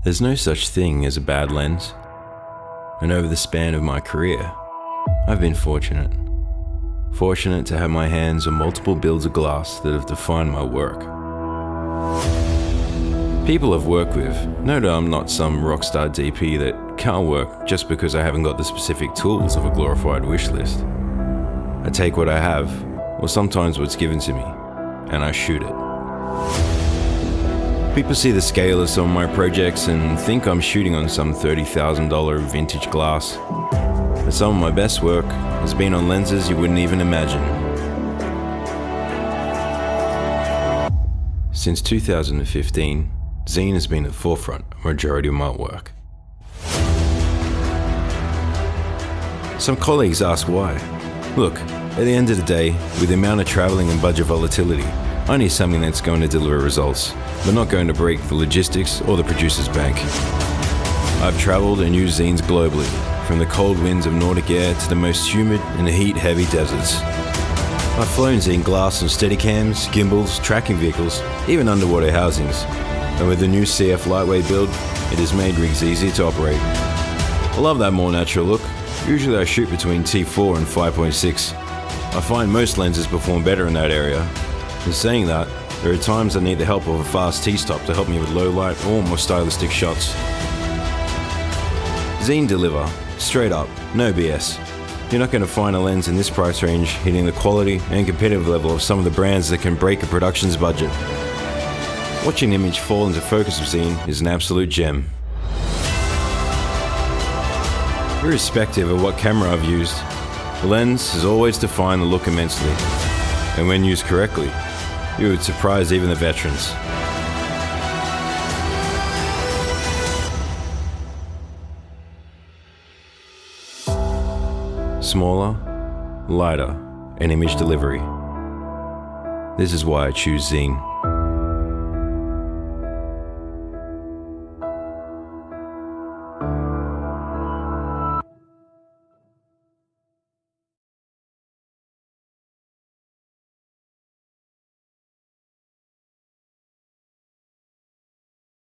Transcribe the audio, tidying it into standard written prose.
There's no such thing as a bad lens, and over the span of my career, I've been fortunate. Fortunate to have my hands on multiple builds of glass that have defined my work. People I've worked with know that I'm not some rockstar DP that can't work just because I haven't got the specific tools of a glorified wish list. I take what I have, or sometimes what's given to me, and I shoot it. People see the scale of some of my projects and think I'm shooting on some $30,000 vintage glass. But some of my best work has been on lenses you wouldn't even imagine. Since 2015, XEEN has been at the forefront of majority of my work. Some colleagues ask why. Look, at the end of the day, with the amount of traveling and budget volatility, I need something that's going to deliver results, but not going to break the logistics or the producer's bank. I've traveled and used XEENs globally, from the cold winds of Nordic air to the most humid and heat-heavy deserts. I've flown XEEN glass on Steadicams, gimbals, tracking vehicles, even underwater housings. And with the new CF lightweight build, it has made rigs easier to operate. I love that more natural look. Usually I shoot between T4 and 5.6. I find most lenses perform better in that area. In saying that, there are times I need the help of a fast T-stop to help me with low light or more stylistic shots. XEEN deliver, straight up, no BS. You're not going to find a lens in this price range hitting the quality and competitive level of some of the brands that can break a production's budget. Watching the image fall into focus of XEEN is an absolute gem. Irrespective of what camera I've used, the lens has always defined the look immensely, and when used correctly, it would surprise even the veterans. Smaller, lighter, and image delivery. This is why I choose XEEN.